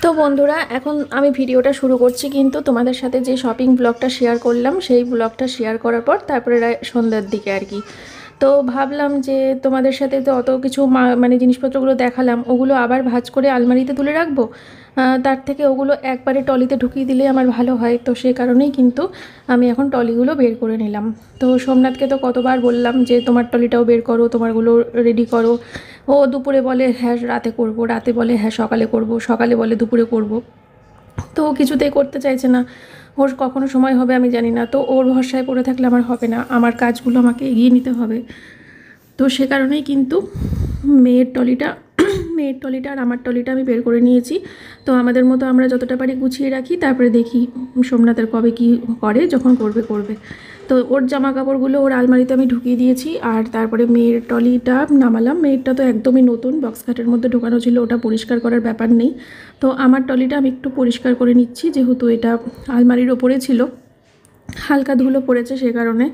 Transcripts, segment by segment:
তো বন্ধুরা, এখন আমি ভিডিওটা শুরু করছি, কিন্তু তোমাদের সাথে যে শপিং ব্লগটা শেয়ার করলাম সেই ব্লগটা শেয়ার করার পর তারপরে সন্ধ্যার দিকে আর কি। তো ভাবলাম যে তোমাদের সাথে তো অত কিছু মানে জিনিসপত্রগুলো দেখালাম, ওগুলো আবার ভাঁজ করে আলমারিতে তুলে রাখবো। তার থেকে ওগুলো একবারে টলিতে ঢুকিয়ে দিলে আমার ভালো হয়। তো সেই কারণেই কিন্তু আমি এখন টলিগুলো বের করে নিলাম। তো সোমনাথকে তো কতবার বললাম যে তোমার টলিটাও বের করো, তোমারগুলো রেডি করো। ও দুপুরে বলে হ্যাঁ রাতে করব, রাতে বলে হ্যাঁ সকালে করব, সকালে বলে দুপুরে করব। তো ও কিছুতেই করতে চাইছে না। ওর কখনো সময় হবে আমি জানি না, তো ওর ভরসায় পড়ে থাকলে আমার হবে না, আমার কাজগুলো আমাকে এগিয়ে নিতে হবে। তো সে কারণেই কিন্তু মেয়ের টলিটা মেয়ের টলিটা আর আমার টলিটা আমি বের করে নিয়েছি। তো আমাদের মতো আমরা যতটা পারি গুছিয়ে রাখি, তারপরে দেখি সোমনাথের কবে কি করে, যখন করবে করবে। তো ওর জামা কাপড়গুলো ওর আলমারিতে আমি ঢুকিয়ে দিয়েছি, আর তারপরে মেয়ের টলিটা নামালাম। মেয়েরটা তো একদমই নতুন, বক্স খাটের মধ্যে ঢোকানো ছিল, ওটা পরিষ্কার করার ব্যাপার নেই। তো আমার টলিটা আমি একটু পরিষ্কার করে নিচ্ছি, যেহেতু এটা আলমারির ওপরে ছিল, হালকা ধুলো পড়েছে সে কারণে।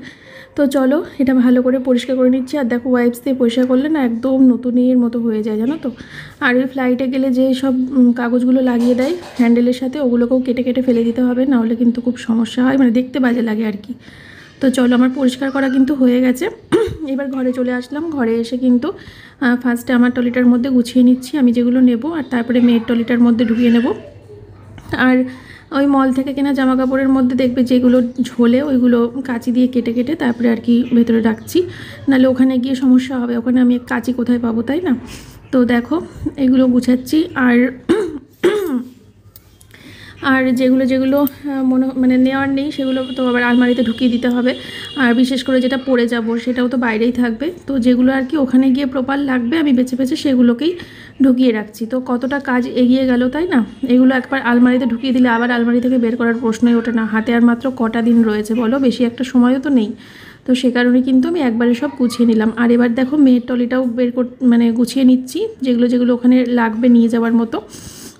তো চলো এটা ভালো করে পরিষ্কার করে নিচ্ছি। আর দেখো, ওয়াইপস দিয়ে পরিষ্কার করলে না একদম নতুনের মতো হয়ে যায়, জানো তো। আর ওই ফ্লাইটে গেলে যে সব কাগজগুলো লাগিয়ে দেয় হ্যান্ডেলের সাথে, ওগুলোকেও কেটে কেটে ফেলে দিতে হবে, নাহলে কিন্তু খুব সমস্যা হয়, মানে দেখতে বাজে লাগে আর কি। তো চলো, আমার পরিষ্কার করা কিন্তু হয়ে গেছে। এবার ঘরে চলে আসলাম। ঘরে এসে কিন্তু ফার্স্টে আমার টলিটার মধ্যে গুছিয়ে নিচ্ছি আমি যেগুলো নেব, আর তারপরে মেয়ের টলিটার মধ্যে ঢুকিয়ে নেব। আর ওই মল থেকে কেনা জামা কাপড়ের মধ্যে দেখবে যেগুলো ঝোলে, ওইগুলো কাঁচি দিয়ে কেটে কেটে তারপরে আর কি ভেতরে রাখছি, নাহলে ওখানে গিয়ে সমস্যা হবে, ওখানে আমি কাঁচি কোথায় পাবো, তাই না। তো দেখো এগুলো গুছাচ্ছি। আর আর যেগুলো যেগুলো মানে নেওয়ার নেই সেগুলো তো আবার আলমারিতে ঢুকিয়ে দিতে হবে। আর বিশেষ করে যেটা পরে যাব সেটাও তো বাইরেই থাকবে, তো যেগুলো আর কি ওখানে গিয়ে প্রপার লাগবে আমি বেছে বেছে সেগুলোকেই ঢুকিয়ে রাখছি। তো কতটা কাজ এগিয়ে গেল, তাই না। এগুলো একবার আলমারিতে ঢুকিয়ে দিলে আবার আলমারি থেকে বের করার প্রশ্নই ওঠে না। হাতে আর মাত্র কটা দিন রয়েছে বলো, বেশি একটা সময়ও তো নেই। তো সে কারণে কিন্তু আমি একবারে সব গুছিয়ে নিলাম। আর এবার দেখো মেয়ের টলিটাও মানে গুছিয়ে নিচ্ছি, যেগুলো যেগুলো ওখানে লাগবে নিয়ে যাওয়ার মতো।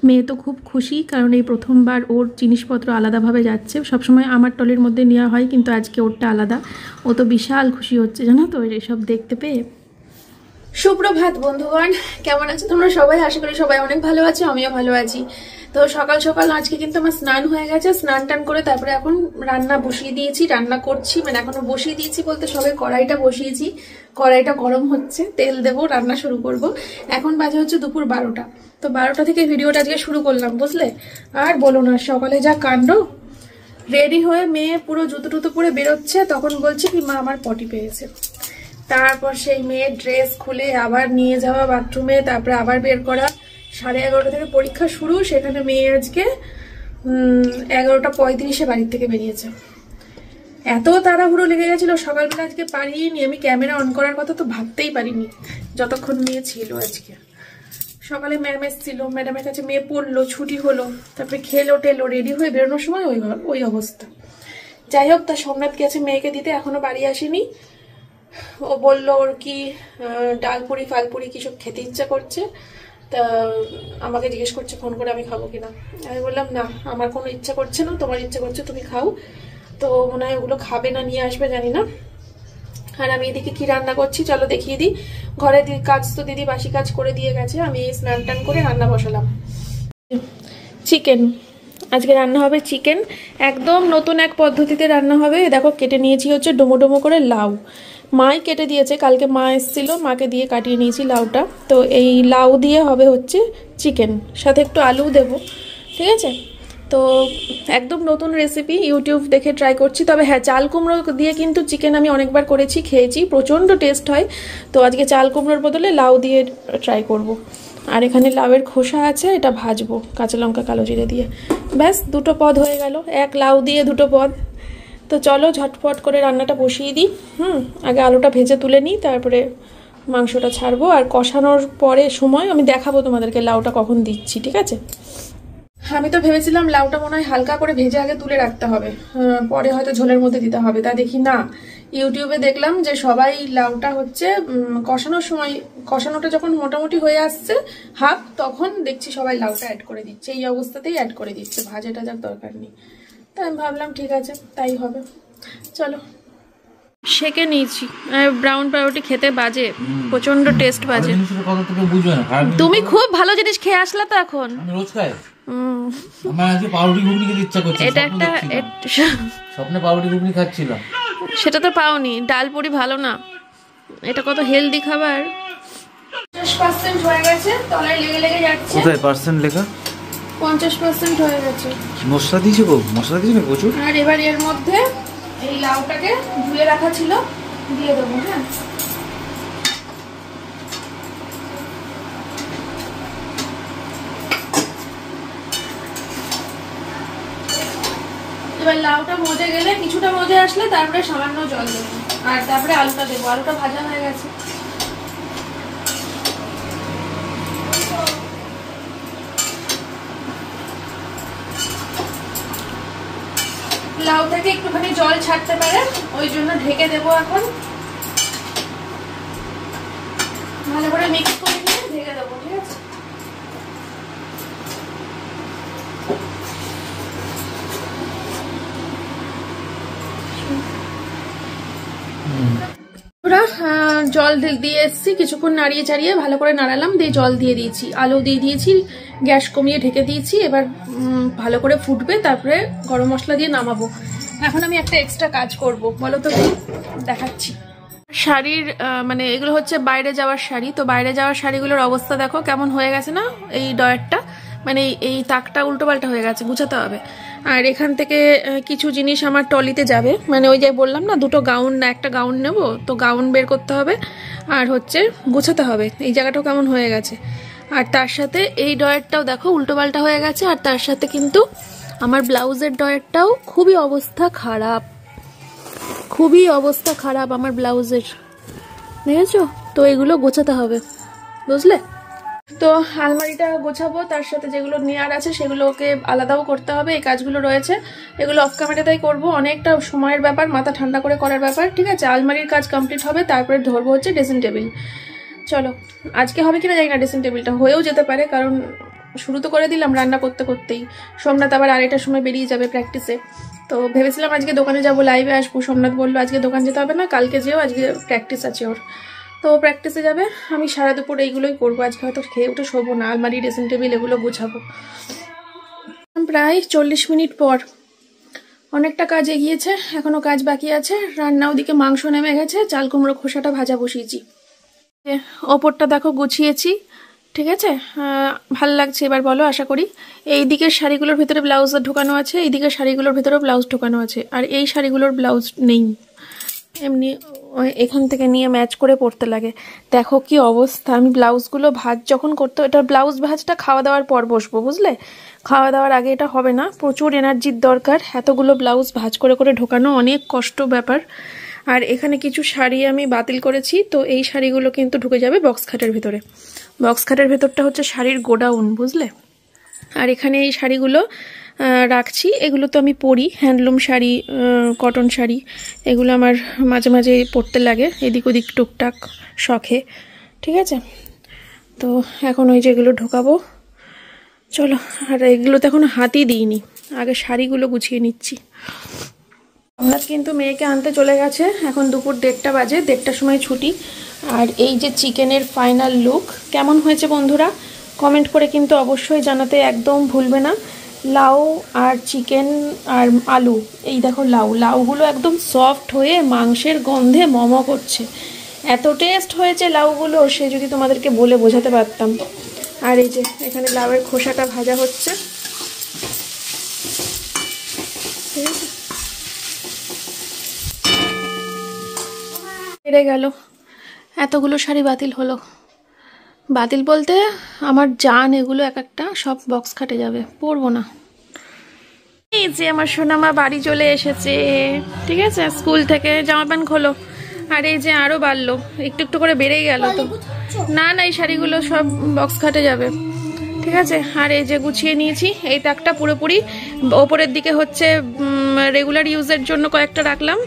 মেয়ে তো খুব খুশি, কারণ এই প্রথমবার ওর জিনিসপত্র আলাদাভাবে যাচ্ছে। সবসময় আমার টলির মধ্যে নেওয়া হয়, কিন্তু আজকে ওরটা আলাদা। ও তো বিশাল খুশি হচ্ছে, জানো তো, এসব দেখতে পেয়ে। সুপ্রভাত বন্ধুগণ, কেমন আছো তোমরা সবাই? আশা করি সবাই অনেক ভালো আছো, আমিও ভালো আছি। তো সকাল সকাল আজকে কিন্তু আমার স্নান হয়ে গেছে। স্নান টান করে তারপরে এখন রান্না বসিয়ে দিয়েছি, রান্না করছি, মানে এখনো বসিয়ে দিয়েছি বলতে সবে কড়াইটা বসিয়েছি। কড়াইটা গরম হচ্ছে, তেল দেবো, রান্না শুরু করব। এখন বাজে হচ্ছে দুপুর 12টা। তো 12টা থেকে ভিডিওটা আজকে শুরু করলাম, বুঝলে। আর বলো না, সকালে যা কাণ্ড। রেডি হয়ে মেয়ে পুরো জুতো টুতো পরে বেরোচ্ছে, তখন বলছে কি মা আমার পটি পেয়েছে। তারপর সেই মেয়ের ড্রেস খুলে আবার নিয়ে যাওয়া বাথরুমে, তারপরে আবার বের করা। 11:30 থেকে পরীক্ষা শুরু, সেখানে মেয়ে আজকে 11:35 বাড়ির থেকে বেরিয়েছে। এত তাড়াহুড়ো লেগে গেছিল সকালবেলা, আজকে পারিনি। আমি ক্যামেরা অন করার কথা তো ভাবতেই পারিনি, যতক্ষণ মেয়ে ছিল আজকে। সকালে ম্যাম এসেছিল, ম্যাডামের কাছে মেয়ে পড়লো, ছুটি হলো, তারপরে খেলো টেলো, রেডি হয়ে বেরোনোর সময় ওই অবস্থা। যাই হোক, তা সোমনাথ গেছে মেয়েকে দিতে, এখনো বাড়ি আসেনি। ও বললো ওর কি ডালপুরি ফালপুরি কিসব খেতে ইচ্ছা করছে, তা আমাকে জিজ্ঞেস করছে ফোন করে আমি খাবো কিনা। আমি বললাম না, আমার কোনো ইচ্ছা করছে না, তোমার ইচ্ছা করছে তুমি খাও। তো মনে হয় ওগুলো খাবে না, নিয়ে আসবে জানি না। আর আমি এদিকে কি রান্না করছি চলো দেখিয়ে দিই। ঘরে কাজ তো দিদি বাসি কাজ করে দিয়ে গেছে, আমি স্নান টান করে রান্না বসালাম। চিকেন, আজকে রান্না হবে চিকেন। একদম নতুন এক পদ্ধতিতে রান্না হবে। দেখো কেটে নিয়েছি হচ্ছে ডোমো ডোমো করে লাউ। মাই কেটে দিয়েছে, কালকে মা এসেছিল, মাকে দিয়ে কাটিয়ে নিয়েছি লাউটা। তো এই লাউ দিয়ে হবে হচ্ছে চিকেন, সাথে একটু আলু দেবো, ঠিক আছে। তো একদম নতুন রেসিপি, ইউটিউব দেখে ট্রাই করছি। তবে হ্যাঁ, চাল কুমড়ো দিয়ে কিন্তু চিকেন আমি অনেকবার করেছি, খেয়েছি, প্রচণ্ড টেস্ট হয়। তো আজকে চাল কুমড়োর বদলে লাউ দিয়ে ট্রাই করব। আর এখানে লাউয়ের খোসা আছে, এটা ভাজবো কাঁচা লঙ্কা কালো জিরে দিয়ে। ব্যাস, দুটো পদ হয়ে গেল, এক লাউ দিয়ে দুটো পদ। তো চলো ঝটপট করে রান্নাটা বসিয়ে দিই। আগে আলুটা ভেজে তুলে নিই, তারপরে মাংসটা ছাড়বো। আর কষানোর পরে সময় আমি দেখাবো তোমাদেরকে লাউটা কখন দিচ্ছি, ঠিক আছে। আমি তো ভেবেছিলাম লাউটা মনে হয় হালকা করে ভেজে আগে তুলে রাখতে হবে, পরে হয়তো ঝোলের মধ্যে দিতে হবে। তা দেখি না, ইউটিউবে দেখলাম যে সবাই লাউটা হচ্ছে কষানোর সময়, কষানোটা যখন মোটামুটি হয়ে আসছে হাফ, তখন দেখছি সবাই লাউটা অ্যাড করে দিচ্ছে, এই অবস্থাতেই অ্যাড করে দিচ্ছে, ভাজা টাজার দরকার নেই। তাই আমি ভাবলাম ঠিক আছে, তাই হবে। চলো। সেকে নিয়েছি। ব্রাউন পাউরুটি খেতে বাজে, প্রচন্ড টেস্ট বাজে। তুমি খুব ভালো জিনিস খেয়ে আসলে তো এখন। রোজ খাই। আমার আজকে পাউরুটি ঘুগনি খেতে ইচ্ছা করছে। এটা একটা স্বপ্নে পাউরুটি ঘুগনি খাচ্ছিলাম। সেটা তো পাওনি। ডাল পুরি ভালো না, এটা কত হেলদি খাবার। 50% হয়ে গেছে, তলায় লেগে লেগে যাচ্ছে। কোথায় পার্সেন্ট লেখা? 50% হয়ে গেছে। মশলা দিয়েছো গো? মশলা দিয়েছো না প্রচুর? আর এবার এর মধ্যে এই লাউটাকে ধুয়ে রাখা ছিল দিয়ে দেবো। হ্যাঁ, এবার লাউটা মজে গেলে, কিছুটা মজে আসলে তারপরে সামান্য জল দেবো, আর তারপরে আলুটা দেবো। আলুটা ভাজা হয়ে গেছে। লাউ থেকে একটুখানি জল ছাড়তে পারে, ওই জন্য ঢেকে দেবো। এখন ভালো করে মিক্স করে নিয়ে ঢেকে দেবো। ঠিক আছে, জল দিয়ে এসছি, কিছুক্ষণ নাড়িয়ে চাড়িয়ে ভালো করে নাড়ালাম, দিয়ে জল দিয়ে দিয়েছি, আলু দিয়ে দিয়েছি, গ্যাস কমিয়ে ঢেকে দিয়েছি। এবার ভালো করে ফুটবে, তারপরে গরম মশলা দিয়ে নামাবো। এখন আমি একটা এক্সট্রা কাজ করব, বলো তো কি দেখাচ্ছি। শাড়ির মানে এগুলো হচ্ছে বাইরে যাওয়ার শাড়ি, তো বাইরে যাওয়ার শাড়িগুলোর অবস্থা দেখো কেমন হয়ে গেছে না। এই ডয়ারটা মানে এই তাকটা উল্টোপাল্টা হয়ে গেছে, গুছাতে হবে। আর এখান থেকে কিছু জিনিস আমার টলিতে যাবে, মানে ওই যে বললাম না দুটো গাউন না একটা গাউন নেব, তো গাউন বের করতে হবে আর হচ্ছে গুছাতে হবে। এই জায়গাটাও কেমন হয়ে গেছে। আর তার সাথে এই ডয়ারটাও দেখো উল্টোপাল্টা হয়ে গেছে। আর তার সাথে কিন্তু আমার ব্লাউজের ডয়ারটাও খুবই অবস্থা খারাপ, খুবই অবস্থা খারাপ আমার ব্লাউজের, দেখেছো তো। এগুলো গোছাতে হবে, বুঝলে তো। আলমারিটা গোছাবো, তার সাথে যেগুলো নেওয়ার আছে সেগুলোকে আলাদাও করতে হবে। এই কাজগুলো রয়েছে, এগুলো অফ ক্যামেরাতেই করবো। অনেকটা সময়ের ব্যাপার, মাথা ঠান্ডা করে করার ব্যাপার। ঠিক আছে, আলমারির কাজ কমপ্লিট হবে, তারপরে ধরবো হচ্ছে ড্রেসিং টেবিল। চলো, আজকে হবে কিনা জানি না, ড্রেসিং টেবিলটা হয়েও যেতে পারে, কারণ শুরু তো করে দিলাম রান্না করতে করতেই। সোমনাথ আবার আড়াইটার সময় বেরিয়ে যাবে প্র্যাকটিসে, তো ভেবেছিলাম আজকে দোকানে যাবো, লাইভে আসবো। সোমনাথ বললো আজকে দোকান যেতে হবে না, কালকে যেও, আজকে প্র্যাকটিস আছে ওর। তো প্র্যাকটিসে যাবে, আমি সারা দুপুর এইগুলোই করবো আজকে। হয়তো খেয়ে উঠে শোবো না, আলমারি ড্রেসিং টেবিল এগুলো গোছাবো। প্রায় 40 মিনিট পর, অনেকটা কাজ এগিয়েছে, এখনো কাজ বাকি আছে। রান্না ওদিকে মাংস নেমে গেছে, চাল কুমড়ো খোসাটা ভাজা বসিয়েছি। ওপরটা দেখো গুছিয়েছি, ঠিক আছে। ভাল লাগছে এবার বলো, আশা করি। এই দিকের শাড়িগুলোর ভিতরে ব্লাউজ ঢোকানো আছে, এই দিকের শাড়িগুলোর ভিতরেও ব্লাউজ ঢোকানো আছে, আর এই শাড়িগুলোর ব্লাউজ নেই। এমনি এখান থেকে নিয়ে ম্যাচ করে পরতে লাগে। দেখো কি অবস্থা। আমি ব্লাউজগুলো ভাঁজ যখন করতে, এটা ব্লাউজ ভাঁজটা খাওয়া দাওয়ার পর বসবো, বুঝলে। খাওয়া দাওয়ার আগে এটা হবে না, প্রচুর এনার্জির দরকার। এতগুলো ব্লাউজ ভাঁজ করে করে ঢোকানো অনেক কষ্ট ব্যাপার। আর এখানে কিছু শাড়ি আমি বাতিল করেছি, তো এই শাড়িগুলো কিন্তু ঢুকে যাবে বক্স খাটের ভিতরে। বক্স খাটের ভেতরটা হচ্ছে শাড়ির গোডাউন, বুঝলে। আর এখানে এই শাড়িগুলো রাখছি, এগুলো তো আমি পরি, হ্যান্ডলুম শাড়ি, কটন শাড়ি, এগুলো আমার মাঝে মাঝে পরতে লাগে, এদিক ওদিক টুকটাক শখে। ঠিক আছে, তো এখন ওই যেগুলো ঢোকাবো, চলো। আর এগুলো তো এখন হাতই দিইনি, আগে শাড়িগুলো গুছিয়ে নিচ্ছি। আমরা কিন্তু মেয়েকে আনতে চলে গেছে, এখন দুপুর 1:30 বাজে, 1:30টার সময় ছুটি। আর এই যে চিকেনের ফাইনাল লুক কেমন হয়েছে বন্ধুরা, কমেন্ট করে কিন্তু অবশ্যই জানাতে একদম ভুলবে না। লাউ আর চিকেন আর আলু, এই দেখো লাউগুলো একদম সফট হয়ে মাংসের গন্ধে মম করছে। এত টেস্ট হয়েছে লাউগুলো, সে যদি তোমাদেরকে বলে বোঝাতে পারতাম। আর এই যে এখানে লাউয়ের খোসাটা ভাজা হচ্ছে, ঠিক আছে। বেড়ে গেল, এতগুলো শাড়ি বাতিল হলো। বাতিল বলতে আমার জান, এগুলো এক একটা সব বক্স খাটে যাবে, পরবো না। এই যে আমার সোনামা বাড়ি চলে এসেছে, ঠিক আছে, স্কুল থেকে। জামা প্যান্ট খোলো। আর এই যে আরো বাড়লো, একটু একটু করে বেড়েই গেল তো। না না, এই শাড়িগুলো সব বক্স খাটে যাবে, ঠিক আছে। আর এই যে গুছিয়ে নিয়েছি, এই তাকটা পুরোপুরি। ওপরের দিকে হচ্ছে রেগুলার ইউজের জন্য কয়েকটা রাখলাম,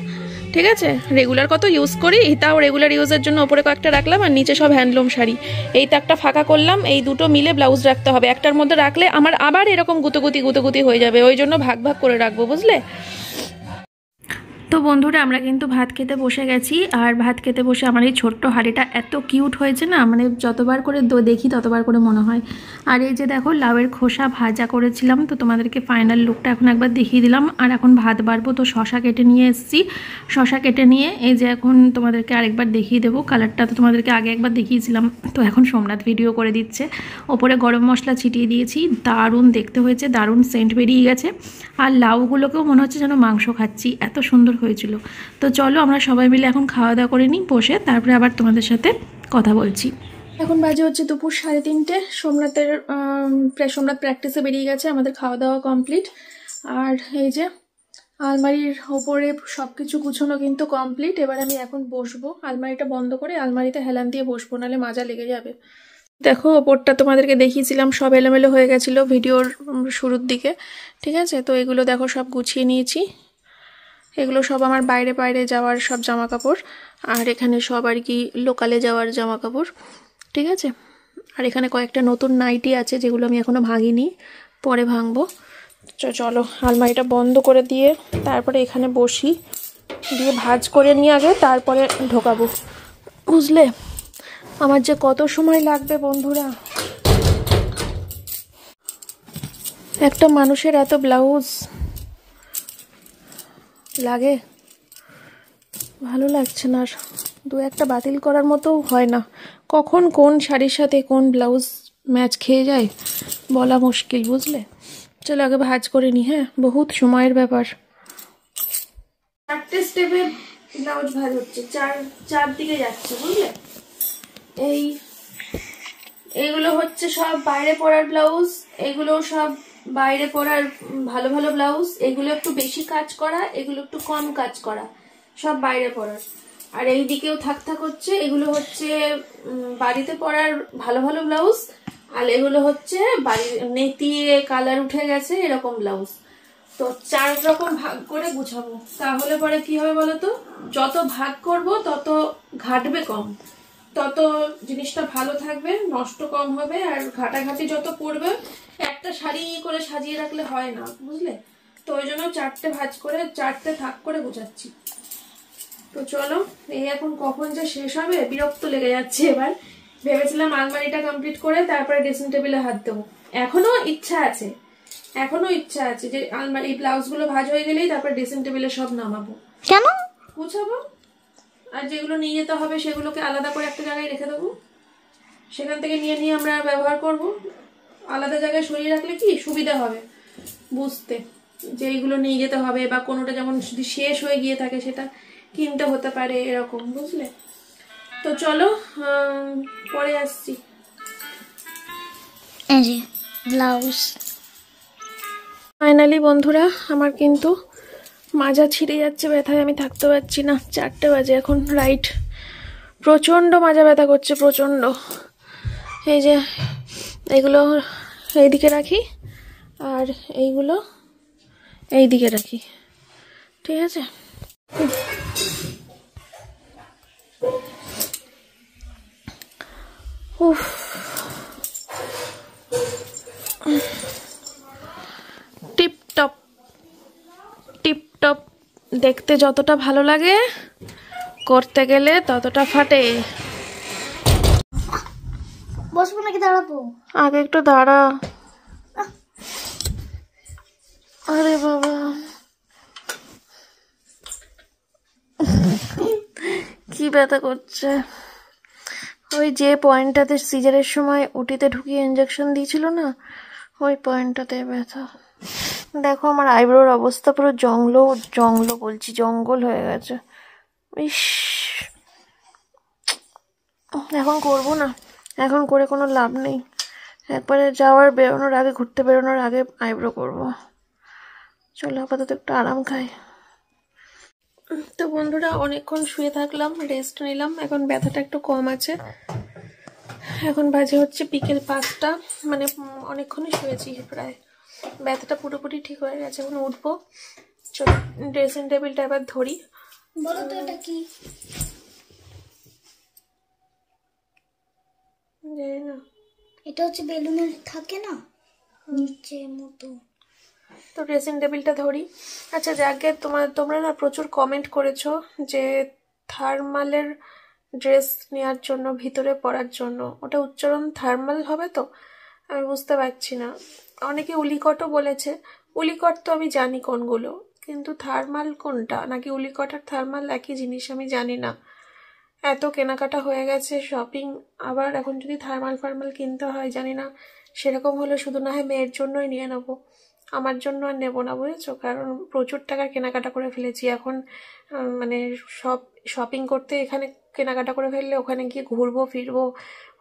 ঠিক আছে। রেগুলার কত ইউজ করি, তাও রেগুলার ইউজের জন্য ওপরে কয়েকটা রাখলাম, আর নিচে সব হ্যান্ডলুম শাড়ি। এই তাকটা ফাঁকা করলাম, এই দুটো মিলে ব্লাউজ রাখতে হবে। একটার মধ্যে রাখলে আমার আবার এরকম গুতগুতি হয়ে যাবে, ওই জন্য ভাগ ভাগ করে রাখবো, বুঝলে। তো বন্ধুরা আমরা কিন্তু ভাত খেতে বসে গেছি, আর ভাত খেতে বসে আমার এই ছোট্ট হাঁড়িটা এত কিউট হয়েছে না, মানে যতবার করে দেখি ততবার করে মনে হয়। আর এই যে দেখো লাউয়ের খোসা ভাজা করেছিলাম, তো তোমাদেরকে ফাইনাল লুকটা এখন একবার দেখিয়ে দিলাম। আর এখন ভাত বাড়বো, তো শশা কেটে নিয়ে এসেছি। শশা কেটে নিয়ে এই যে এখন তোমাদেরকে আরেকবার দেখিয়ে দেবো। কালারটা তো তোমাদেরকে আগে একবার দেখিয়েছিলাম, তো এখন সোমনাথ ভিডিও করে দিচ্ছে। ওপরে গরম মশলা ছিটিয়ে দিয়েছি, দারুণ দেখতে হয়েছে, দারুণ সেন্ট বেরিয়ে গেছে। আর লাউগুলোকেও মনে হচ্ছে যেন মাংস খাচ্ছি, এত সুন্দর হয়েছিল। তো চলো আমরা সবাই মিলে এখন খাওয়া দাওয়া করে নিই বসে, তারপরে আবার তোমাদের সাথে কথা বলছি। এখন বাজে হচ্ছে দুপুর 3:30। সোমনাথ প্র্যাকটিসে বেরিয়ে গেছে, আমাদের খাওয়া দাওয়া কমপ্লিট। আর এই যে আলমারির ওপরে সব কিছু গুছানো কিন্তু কমপ্লিট। এবার আমি এখন বসবো, আলমারিটা বন্ধ করে আলমারিতে হেলান দিয়ে বসবো, নাহলে মাজা লেগে যাবে। দেখো ওপরটা তোমাদেরকে দেখিয়েছিলাম, সব এলোমেলো হয়ে গেছিলো ভিডিওর শুরুর দিকে, ঠিক আছে। তো এগুলো দেখো সব গুছিয়ে নিয়েছি। এগুলো সব আমার বাইরে বাইরে যাওয়ার সব জামা কাপড়, আর এখানে সব আর কি লোকালে যাওয়ার জামা কাপড়, ঠিক আছে। আর এখানে কয়েকটা নতুন নাইটি আছে যেগুলো আমি এখনও ভাঙিনি, পরে ভাঙবো। চলো আলমারিটা বন্ধ করে দিয়ে তারপরে এখানে বসি, দিয়ে ভাঁজ করে নিয়ে আগে তারপরে ঢোকাবো, বুঝলে। আমার যে কত সময় লাগবে বন্ধুরা, একটা মানুষের এত ব্লাউজ লাগে, ভালো লাগছে না। আর দু একটা বাতিল করার মতো হয় না, কখন কোন শাড়ির সাথে কোন ব্লাউজ ম্যাচ খেয়ে যায় বলা মুশকিল, বুঝলে। চলো আগে ভাঁজ করে নি, হ্যাঁ, বহুত সময়ের ব্যাপার। 4টে স্টেপে ব্লাউজ ভাঁজ হচ্ছে, চার দিকে যাচ্ছে, বুঝলে। এইগুলো হচ্ছে সব বাইরে পরার ব্লাউজ, এগুলো সব বাইরে পরার ভালো ভালো ব্লাউজ, এগুলো একটু বেশি কাজ করা, এগুলো একটু কম কাজ করা, সব বাইরে পরার। আর এই দিকেও থাক হচ্ছে, এগুলো হচ্ছে বাড়িতে পরার ভালো ভালো ব্লাউজ, আর এগুলো হচ্ছে বাড়ি নেতিয়ে কালার উঠে গেছে এরকম ব্লাউজ। তো 4 রকম ভাগ করে গুছাবো, তাহলে পরে কি হবে বলতো, যত ভাগ করব তত ঘাটবে কম, তত জিনিসটা ভালো থাকবে, নষ্ট কম হবে। আর ঘাটাঘাটি যত পড়বে, একটা শাড়ি করে সাজিয়ে রাখলে হয় না, বুঝলে। তো ওই জন্য 4টে ভাঁজ করে 4টে থাক করে গুছাচ্ছি। তো চলো, এই এখন কখন যে শেষ হবে বিরক্ত লেগে যাচ্ছে। এবার ভেবেছিলাম আলমারিটা কমপ্লিট করে তারপরে ড্রেসিং টেবিলে হাত দেবো, এখনো ইচ্ছা আছে যে আলমারি ব্লাউজগুলো ভাঁজ হয়ে গেলেই তারপর ড্রেসিং টেবিলে সব নামাবো, কেন গুছাবো। আর যেগুলো নিয়ে যেতে হবে সেগুলোকে আলাদা করে একটা জায়গায় রেখে দেবো, সেখান থেকে নিয়ে নিয়ে আমরা ব্যবহার করব। আলাদা জায়গায় সরিয়ে রাখলে কি সুবিধা হবে বুঝতে, যে এইগুলো নিয়ে যেতে হবে, বা কোনোটা যেমন যদি শেষ হয়ে গিয়ে থাকে সেটা কিনতে হতে পারে, এরকম, বুঝলে। তো চলো পরে আসছি। ব্লাউজ ফাইনালি বন্ধুরা আমার কিন্তু মাজা ছিঁড়ে যাচ্ছে ব্যথায়, আমি থাকতে পারছি না। 4টে বাজে এখন, রাইট। প্রচণ্ড মাজা ব্যথা করছে, প্রচণ্ড। এই যে এগুলো এইদিকে রাখি, আর এইগুলো এই দিকে রাখি, ঠিক আছে। উফ, টিপটপ টিপটপ দেখতে যতটা ভালো লাগে, করতে গেলে ততটা ফাটে। বসবো নাকি দাঁড়াবো? আগে একটু দাঁড়া। আরে বাবা, কি ব্যথা করছে। ওই যে পয়েন্টটাতে সিজারের সময় ওটিতে ঢুকিয়ে ইঞ্জেকশন দিয়েছিল না, ওই পয়েন্টটাতে ব্যথা। দেখো আমার আইব্রোর অবস্থা পুরো জঙ্গল হয়ে গেছে। ইস, এখন করবো না, এখন করে কোনো লাভ নেই। একবারে বেরোনোর আগে, ঘুরতে বেরোনোর আগে আইব্রো করবো। চলো আপাতত একটু আরাম খাই। তো বন্ধুরা অনেকক্ষণ শুয়ে থাকলাম, রেস্ট নিলাম, এখন ব্যথাটা একটু কম আছে। এখন বাজে হচ্ছে বিকেল 5টা, মানে অনেকক্ষণই শুয়েছি প্রায়, ব্যথাটা পুরোপুরি ঠিক হয়ে গেছে। এখন উঠবো, চলো ড্রেসিং টেবিলটা এবার ধরি। বলো তো এটা কি? জানি না, এটা হচ্ছে বেলুনের থাকে না নিচে মতো, তো ড্রেসিং টেবিলটা ধরি। আচ্ছা যাকে তোমরা না প্রচুর কমেন্ট করেছো যে থার্মালের ড্রেস নেওয়ার জন্য, ভিতরে পরার জন্য। ওটা উচ্চারণ থার্মাল হবে তো? আমি বুঝতে পারছি না। অনেকে উলিকটও বলেছে। উলিকট তো আমি জানি কোনগুলো, কিন্তু থার্মাল কোনটা? নাকি উলিকট আর থার্মাল একই জিনিস? আমি জানি না। এত কেনাকাটা হয়ে গেছে, শপিং, আবার এখন যদি থার্মাল ফার্মাল কিনতে হয় জানি না। সেরকম হলে শুধু না হয় মেয়ের জন্যই নিয়ে নেবো, আমার জন্য আর নেবো না, বুঝেছো? কারণ প্রচুর টাকার কেনাকাটা করে ফেলেছি এখন। মানে সব শপিং করতে এখানে কেনাকাটা করে ফেললে ওখানে গিয়ে ঘুরবো ফিরবো,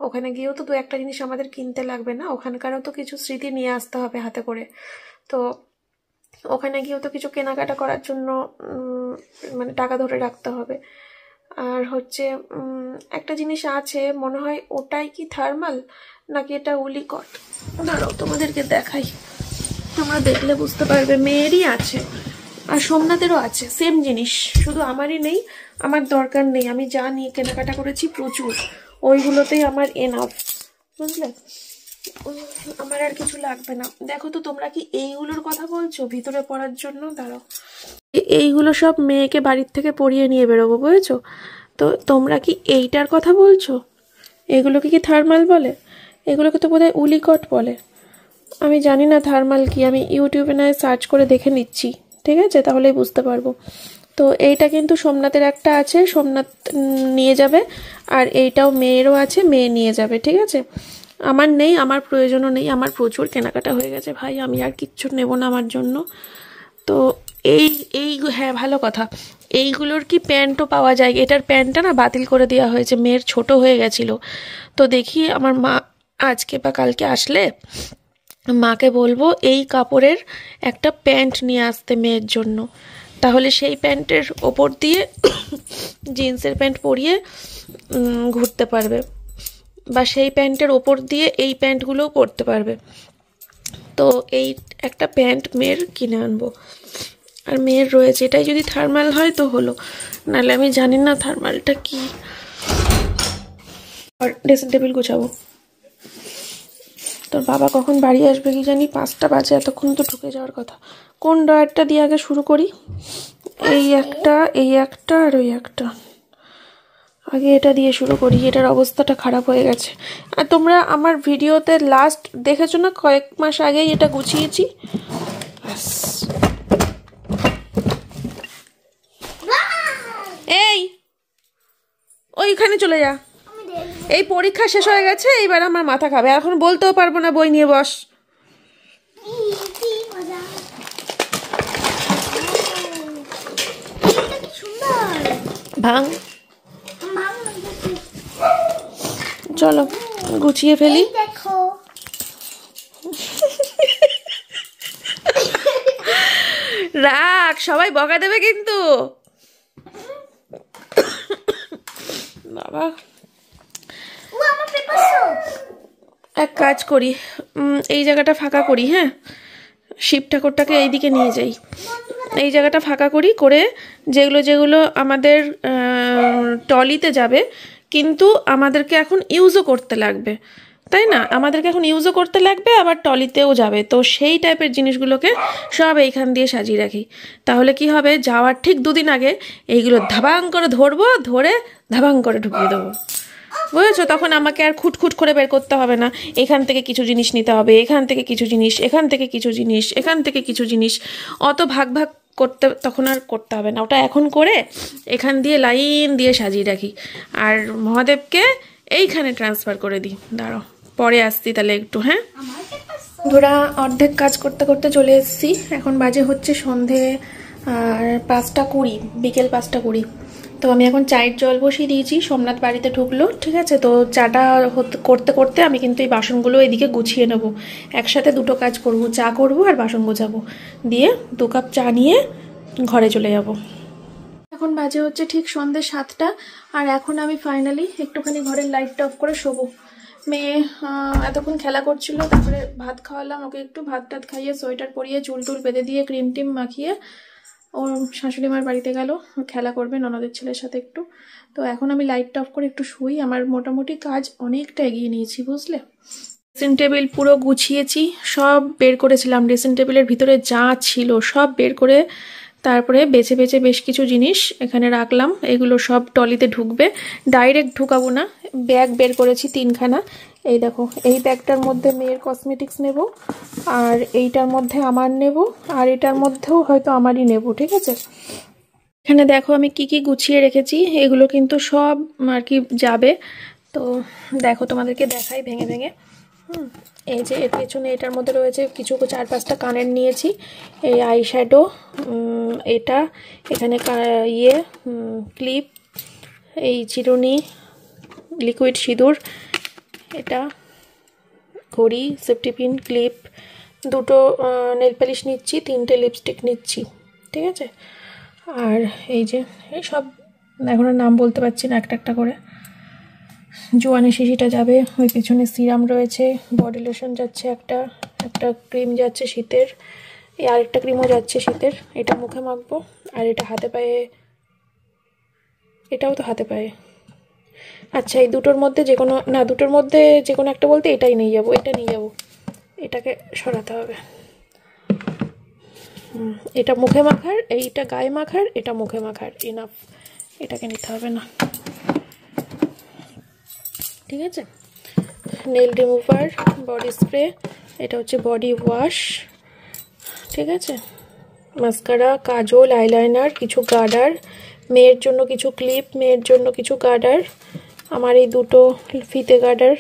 ওখানে গিয়েও তো দু একটা জিনিস আমাদের কিনতে লাগবে না? ওখানকারও তো কিছু স্মৃতি নিয়ে আসতে হবে হাতে করে। তো ওখানে গিয়েও তো কিছু কেনাকাটা করার জন্য মানে টাকা ধরে রাখতে হবে। আর হচ্ছে একটা জিনিস আছে মনে হয়, ওটাই কি থার্মাল নাকি এটা উলিকট? দাঁড়াও তোমাদেরকে দেখাই, তোমরা দেখলে বুঝতে পারবে। মেয়েরই আছে আর সোমনাথেরও আছে, সেম জিনিস। শুধু আমারই নেই, আমার দরকার নেই। আমি যা নিয়ে কেনাকাটা করেছি প্রচুর, ওইগুলোতেই আমার এনাফ, বুঝলে? আমার আর কিছু লাগবে না। দেখো তো তোমরা কি এইগুলোর কথা বলছো ভিতরে পড়ার জন্য? দাঁড়াও, এইগুলো সব মেয়েকে বাড়ির থেকে পরিয়ে নিয়ে বেরোবো, বুঝেছো? তো তোমরা কি এইটার কথা বলছো? এগুলোকে কি থার্মাল বলে? এগুলোকে তো বোধহয় উলিকট বলে। আমি জানি না থার্মাল কি, আমি ইউটিউবে নয় সার্চ করে দেখে নিচ্ছি, ঠিক আছে? তাহলেই বুঝতে পারবো। তো এইটা কিন্তু সোমনাথের একটা আছে, সোমনাথ নিয়ে যাবে। আর এইটাও মেয়েরও আছে, মেয়ে নিয়ে যাবে, ঠিক আছে? আমার নেই, আমার প্রয়োজনও নেই। আমার প্রচুর কেনাকাটা হয়ে গেছে ভাই, আমি আর কিচ্ছু নেব না আমার জন্য। তো এই এই হ্যাঁ, ভালো কথা, এইগুলোর কি প্যান্টও পাওয়া যায়? এটার প্যান্টটা না বাতিল করে দেওয়া হয়েছে, মেয়ের ছোট হয়ে গেছিল। তো দেখি আমার মা আজকে বা কালকে আসলে মাকে বলবো এই কাপড়ের একটা প্যান্ট নিয়ে আসতে মেয়ের জন্য। তাহলে সেই প্যান্টের ওপর দিয়ে জিন্সের প্যান্ট পরিয়ে ঘুরতে পারবে, বা সেই প্যান্টের ওপর দিয়ে এই প্যান্টগুলোও পরতে পারবে। তো এই একটা প্যান্ট মেয়ের কিনে আনবো। আর মেয়ের রয়েছে, এটাই যদি থার্মাল হয় তো হলো, নাহলে আমি জানি না থার্মালটা কি। আর ড্রেসিং টেবিল গুছাবো। তোর বাবা কখন বাড়ি আসবে কি জানি, 5টা বাজে, এতক্ষণ তো ঢুকে যাওয়ার কথা। কোন ড্রয়ারটা দিয়ে আগে শুরু করি? এই একটা, এই একটা, আর ওই একটা। আগে এটা দিয়ে শুরু করি, এটার অবস্থাটা খারাপ হয়ে গেছে। আর তোমরা আমার ভিডিওতে লাস্ট দেখেছো না, কয়েক মাস আগেই এটা গুছিয়েছি। এই ওইখানে চলে যা, এই পরীক্ষা শেষ হয়ে গেছে, এইবার আমার মাথা খাবে। এখন বলতেও পারবো না বই নিয়ে বস। ভাঙ, চলো গুছিয়ে ফেলি। দেখো রাখ, সবাই বকা দেবে কিন্তু। বাবা, এক কাজ করি, এই জায়গাটা ফাঁকা করি। হ্যাঁ, শিব ঠাকুরটাকে এইদিকে নিয়ে যাই, এই জায়গাটা ফাঁকা করি করে, যেগুলো যেগুলো আমাদের টলিতে যাবে কিন্তু আমাদেরকে এখন ইউজও করতে লাগবে, তাই না? আমাদেরকে এখন ইউজও করতে লাগবে, আবার টলিতেও যাবে। তো সেই টাইপের জিনিসগুলোকে সব এইখান দিয়ে সাজিয়ে রাখি। তাহলে কি হবে, যাওয়ার ঠিক 2 দিন আগে এইগুলো ধাবাং করে ধরবো, ধরে ধাবাং করে ঢুকিয়ে দেবো, বুঝেছো? তখন আমাকে আর খুঁটখুট করে বের করতে হবে না। এখান থেকে কিছু জিনিস নিতে হবে, এখান থেকে কিছু জিনিস, এখান থেকে কিছু জিনিস, এখান থেকে কিছু জিনিস, অত ভাগ ভাগ করতে তখন আর করতে হবে না। ওটা এখন করে এখান দিয়ে লাইন দিয়ে সাজিয়ে রাখি, আর মহাদেবকে এইখানে ট্রান্সফার করে দিই। দাঁড়াও, পরে আসছি তাহলে একটু। হ্যাঁ, ধরা অর্ধেক কাজ করতে করতে চলে এসেছি। এখন বাজে হচ্ছে সন্ধে আর 5:20, বিকেল 5:20। তো আমি এখন চায়ের জল বসিয়ে দিয়েছি। সোমনাথ বাড়িতে ঢুকলো, ঠিক আছে? তো চাটা করতে করতে আমি কিন্তু এই বাসনগুলো এদিকে গুছিয়ে নেবো। একসাথে দুটো কাজ করব, চা করব আর বাসন গোছাবো, দিয়ে 2 কাপ চা নিয়ে ঘরে চলে যাব। এখন বাজে হচ্ছে ঠিক সন্ধে 7টা, আর এখন আমি ফাইনালি একটুখানি ঘরের লাইটটা অফ করে শোবো। মেয়ে এতক্ষণ খেলা করছিল, তারপরে ভাত খাওয়ালাম ওকে, একটু ভাত টাত খাইয়ে সোয়েটার পরিয়ে চুল টুল বেঁধে দিয়ে ক্রিম টিম মাখিয়ে ওর শাশুড়ি মার বাড়িতে গেল, খেলা করবে ননদের ছেলের সাথে একটু। তো এখন আমি লাইটটা অফ করে একটু শুই। আমার মোটামুটি কাজ অনেকটা এগিয়ে নিয়েছি, বুঝলে? ড্রেসিং টেবিল পুরো গুছিয়েছি, সব বের করেছিলাম, ড্রেসিং টেবিলের ভিতরে যা ছিল সব বের করে তারপরে বেছে বেছে বেশ কিছু জিনিস এখানে রাখলাম। এগুলো সব টলিতে ঢুকবে, ডাইরেক্ট ঢুকাবো না। ব্যাগ বের করেছি 3খানা। এই দেখো, এই ব্যাগটার মধ্যে মেয়ের কসমেটিক্স নেব, আর এইটার মধ্যে আমার নেব, আর এটার মধ্যেও হয়তো আমারই নেব, ঠিক আছে। এখানে দেখো আমি কি কি গুছিয়ে রেখেছি, এগুলো কিন্তু সব আর কি যাবে। তো দেখো তোমাদেরকে দেখাই ভেঙে ভেঙে। এই যে এর পেছনে এটার মধ্যে রয়েছে কিছু 4-5টা কানের নিয়েছি, এই আই শ্যাডো, এটা এখানে ক্লিপ, এই চিরুনি, লিকুইড সিঁদুর, এটা ঘড়ি, সেফটি পিন, ক্লিপ, 2টো নেল পালিশ নিচ্ছি, 3টে লিপস্টিক নিচ্ছি, ঠিক আছে। আর এই যে এই সব এখন আর নাম বলতে পারছি না, একটা একটা করে। জোয়ানি শিশিটা যাবে, ওই পেছনে সিরাম রয়েছে, বডি লোশন যাচ্ছে, একটা ক্রিম যাচ্ছে শীতের, এই আরেকটা ক্রিমও যাচ্ছে শীতের, এটা মুখে মাখবো, আর এটা হাতে পায়ে, এটাও তো হাতে পায়ে। আচ্ছা, এই দুটোর মধ্যে যে কোনো না, দুটোর মধ্যে যে কোনো একটা বলতে এটাই নিয়ে যাবো, এটা নিয়ে যাবো, এটাকে সরাতে হবে। এটা মুখে মাখার, এইটা গায়ে মাখার, এটা মুখে মাখার, ইনাফ, এটাকে নিতে হবে না, ঠিক আছে। নেল রিমুভার, বডি স্প্রে, এটা হচ্ছে বডি ওয়াশ, ঠিক আছে। মাস্কারা, কাজল, আইলাইনার, কিছু গার্ডার, মেয়ের জন্য কিছু ক্লিপ, মেয়ের জন্য কিছু গার্ডার, আমার এই 2টো ফিতে গার্ডার,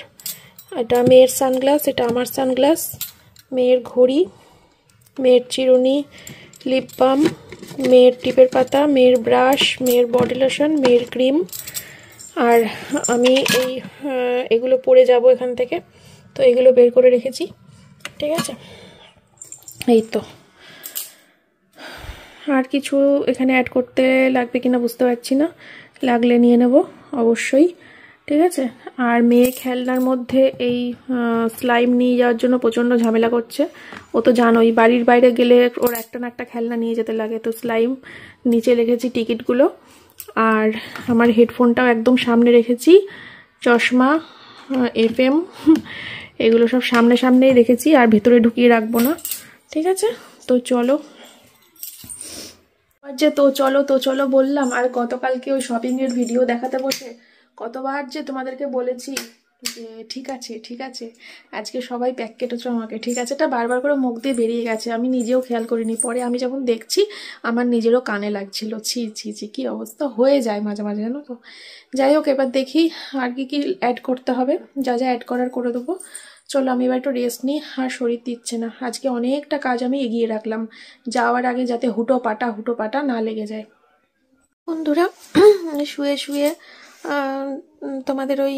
এটা মেয়ের সানগ্লাস, এটা আমার সানগ্লাস, মেয়ের ঘড়ি, মেয়ের চিরুনি, লিপ বাম, মেয়ের টিপের পাতা, মেয়ের ব্রাশ, মেয়ের বডি লোশন, মেয়ের ক্রিম। আর আমি এগুলো পরে যাব এখান থেকে, তো এগুলো বের করে রেখেছি, ঠিক আছে। এই তো, আর কিছু এখানে অ্যাড করতে লাগবে কিনা বুঝতে পারছি না, লাগলে নিয়ে নেব অবশ্যই, ঠিক আছে। আর মেয়ে খেলনার মধ্যে এই স্লাইম নিয়ে যাওয়ার জন্য প্রচণ্ড ঝামেলা করছে। ও তো জানোই, বাড়ির বাইরে গেলে ওর একটা না একটা খেলনা নিয়ে যেতে লাগে, তো স্লাইম নিচে রেখেছি টিকিটগুলো, আর আমার হেডফোনটাও একদম সামনে রেখেছি, চশমা, FM, এগুলো সব সামনে সামনেই রেখেছি, আর ভেতরে ঢুকিয়ে রাখবো না, ঠিক আছে। তো চলো, যে তো চলো বললাম, আর গতকালকে ওই শপিংয়ের ভিডিও দেখাতে বসে কতবার যে তোমাদেরকে বলেছি যে ঠিক আছে ঠিক আছে, আজকে সবাই প্যাক কেটেছো আমাকে, ঠিক আছে, এটা বারবার করে মুখ দিয়ে বেরিয়ে গেছে, আমি নিজেও খেয়াল করিনি, পরে আমি যখন দেখছি আমার নিজেরও কানে লাগছিল। ছি ছি ছি, কী অবস্থা হয়ে যায় মাঝে মাঝে, জানো তো। যাই হোক, এবার দেখি আর কি কি অ্যাড করতে হবে, যা যা অ্যাড করার করে দেবো। চলো আমি এবার একটু রেস্ট নিই, আর শরীর দিচ্ছে না, আজকে অনেকটা কাজ আমি এগিয়ে রাখলাম, যাওয়ার আগে যাতে হুটো পাটা না লেগে যায়। বন্ধুরা, শুয়ে শুয়ে তোমাদের ওই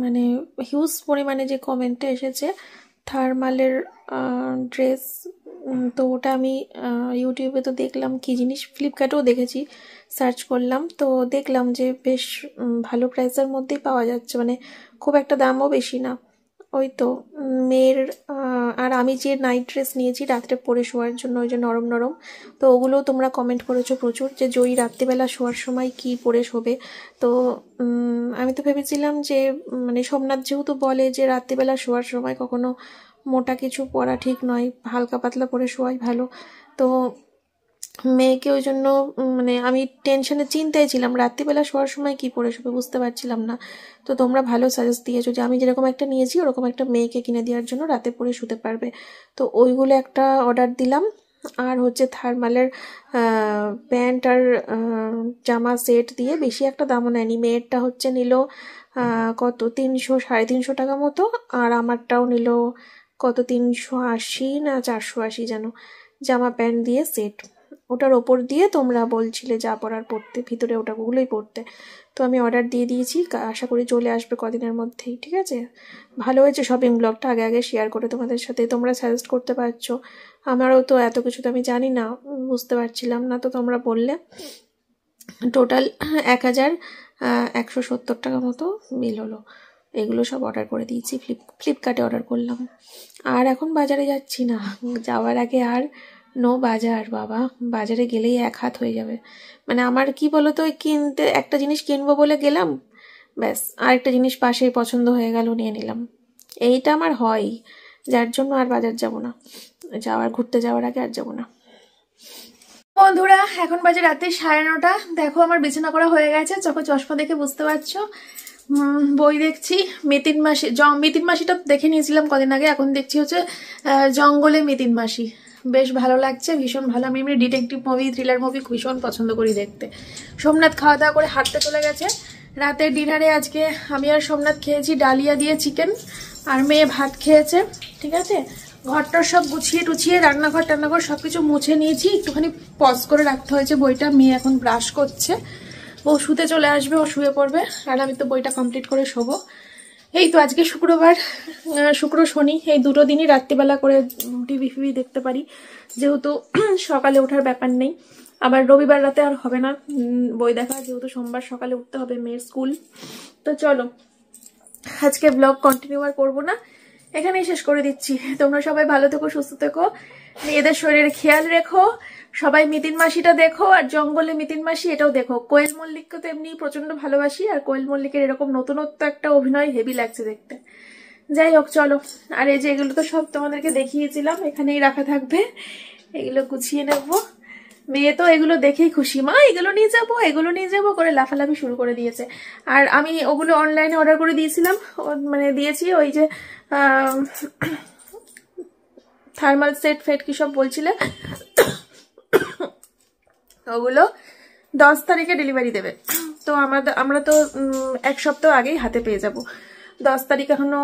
মানে হিউজ পরিমাণে যে কমেন্টটা এসেছে থার্মালের ড্রেস, তো ওটা আমি ইউটিউবে তো দেখলাম কি জিনিস, ফ্লিপকার্টেও দেখেছি, সার্চ করলাম, তো দেখলাম যে বেশ ভালো প্রাইসের মধ্যেই পাওয়া যাচ্ছে, মানে খুব একটা দামও বেশি না। ওই তো মেয়ের, আর আমি যে নাইট ড্রেস নিয়েছি রাত্রে পরে শোয়ার জন্য, ওই যে নরম নরম, তো ওগুলোও তোমরা কমেন্ট করেছো প্রচুর, যে জয়ী রাত্রিবেলা শোয়ার সময় কি পরে শোবে। তো আমি তো ভেবেছিলাম যে মানে সোমনাথ যেহেতু বলে যে রাত্রিবেলা শোয়ার সময় কখনো মোটা কিছু পরা ঠিক নয়, হালকা পাতলা পরে শোয়াই ভালো, তো মেয়েকে ওই জন্য মানে আমি টেনশনে চিন্তায় ছিলাম রাত্রিবেলা শোয়ার সময় কি পরে শোবে, বুঝতে পারছিলাম না। তো তোমরা ভালো সাজেস্ট দিয়েছো যে আমি যেরকম একটা নিয়েছি ওরকম একটা মেয়েকে কিনে দেওয়ার জন্য, রাতে পরে শুতে পারবে, তো ওইগুলো একটা অর্ডার দিলাম। আর হচ্ছে থার্মালের প্যান্ট আর জামা সেট দিয়ে, বেশি একটা দামও নেয়নি, মেয়েরটা হচ্ছে নিল কত 300-350 টাকা মতো, আর আমারটাও নিল কত 380 না 480 যেন, জামা প্যান্ট দিয়ে সেট। ওটার ওপর দিয়ে তোমরা বলছিলে যা পরার পরতে, ভিতরে ওটাগুলোই পরতে, তো আমি অর্ডার দিয়ে দিয়েছি, আশা করি চলে আসবে কদিনের মধ্যেই, ঠিক আছে। ভালো হয়েছে শপিং ব্লগটা আগে আগে শেয়ার করে তোমাদের সাথে, তোমরা সাজেস্ট করতে পারছো, আমারও তো এত কিছু তো আমি জানি না, বুঝতে পারছিলাম না, তো তোমরা বললে। টোটাল 1170 টাকা মতো বিল হলো, এগুলো সব অর্ডার করে দিয়েছি, ফ্লিপকার্টে অর্ডার করলাম। আর এখন বাজারে যাচ্ছি না, যাওয়ার আগে আর নো বাজার, বাবা বাজারে গেলেই এক হাত হয়ে যাবে, মানে আমার কি বলো তো, কিনতে একটা জিনিস কিনবো বলে গেলাম, ব্যাস আরেকটা জিনিস পাশেই পছন্দ হয়ে গেল, নিয়ে নিলাম, এইটা আমার হয়, যার জন্য আর বাজার যাব না, ঘুরতে যাওয়ার আগে আর যাব না। বন্ধুরা এখন বাজে রাতে 9:30। দেখো আমার বিছানা করা হয়ে গেছে, চোখে চশমা দেখে বুঝতে পারছো। বই দেখছি মিতিন মাসি। মিতিন মাসিটা দেখে নিয়েছিলাম কদিন আগে, এখন দেখছি হচ্ছে জঙ্গলে মিতিন মাসি। বেশ ভালো লাগছে, ভীষণ ভালো। আমি এমনি ডিটেকটিভ মুভি, থ্রিলার মুভি ভীষণ পছন্দ করি দেখতে। সোমনাথ খাওয়া দাওয়া করে হাঁটতে চলে গেছে। রাতের ডিনারে আজকে আমি আর সোমনাথ খেয়েছি ডালিয়া দিয়ে চিকেন, আর মেয়ে ভাত খেয়েছে। ঠিক আছে, ঘরটার সব গুছিয়ে টুছিয়ে রান্নাঘর সব কিছু মুছে নিয়েছি। একটুখানি পজ করে রাখতে হয়েছে বইটা। মেয়ে এখন ব্রাশ করছে, ও শুতে চলে আসবে, ও শুয়ে পড়বে, আর আমি তো বইটা কমপ্লিট করে শোবো। এই তো আজকে শুক্রবার, শুক্র শনি এই দুটো দিনই রাত্রিবেলা করে টিভি ফিভি দেখতে পারি, যেহেতু সকালে ওঠার ব্যাপার নেই। আবার রবিবার রাতে আর হবে না বই দেখা, যেহেতু সোমবার সকালে উঠতে হবে, মেয়ের স্কুল। তো চলো আজকে ব্লগ কন্টিনিউ আর করবো না, এখানেই শেষ করে দিচ্ছি। তোমরা সবাই ভালো থেকো, সুস্থ থেকো, মেয়েদের শরীরের খেয়াল রেখো, সবাই মিতিন মাসিটা দেখো, আর জঙ্গলে মিতিন মাসি এটাও দেখো। কোয়েল মল্লিককে তো এমনি প্রচন্ড ভালোবাসি, আর কোয়েল মল্লিকের এরকম নতুনত্ব একটা অভিনয় হেভি লাগছে দেখতে। যাই হোক চলো, আর এই যে এগুলো তো সব তোমাদেরকে দেখিয়েছিলাম, এখানেই রাখা থাকবে, এগুলো গুছিয়ে নেবো। মেয়ে তো এগুলো দেখেই খুশি, মা এগুলো নিয়ে যাবো করে লাফালাফি শুরু করে দিয়েছে। আর আমি ওগুলো অনলাইনে অর্ডার করে দিয়েছিলাম, মানে দিয়েছি ওই যে থার্মাল সেট ফেট কি সব বলছিলে, ওগুলো 10 তারিখে ডেলিভারি দেবে। তো আমরা তো 1 সপ্তাহ আগেই হাতে পেয়ে যাব। 10 তারিখ এখনো,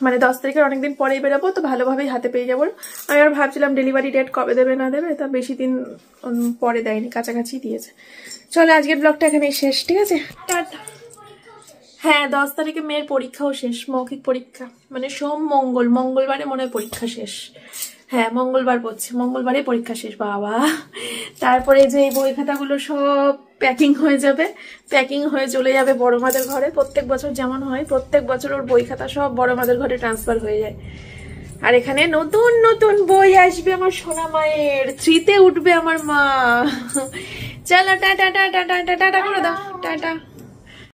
মানে 10 তারিখের অনেকদিন পরেই বেরোবো, তো ভালোভাবেই হাতে পেয়ে যাবো। আমি আর ভাবছিলাম ডেলিভারি ডেট কবে দেবে না দেবে, তা বেশি দিন পরে দেয়নি, কাছাকাছি দিয়েছে। চলো আজকের ব্লগটা এখানেই শেষ, ঠিক আছে, টাটা। হ্যাঁ 10 তারিখে মেয়ের পরীক্ষাও শেষ, মৌখিক পরীক্ষা, মানে মঙ্গলবারে মনে হয় পরীক্ষা শেষ। হ্যাঁ মঙ্গলবার পড়ছে, মঙ্গলবারে পরীক্ষা শেষ বাবা। তারপরে যে এই বই খাতাগুলো সব প্যাকিং হয়ে যাবে, প্যাকিং হয়ে চলে যাবে বড় মাদের ঘরে। প্রত্যেক বছর যেমন হয়, প্রত্যেক বছর ওর বই খাতা সব বড় মাদের ঘরে ট্রান্সফার হয়ে যায়। আর এখানে নতুন নতুন বই আসবে আমার সোনা মায়ের, 3-তে উঠবে আমার মা। চলো টাটা টাটা টাটা টাটা করে দাও, টাটা।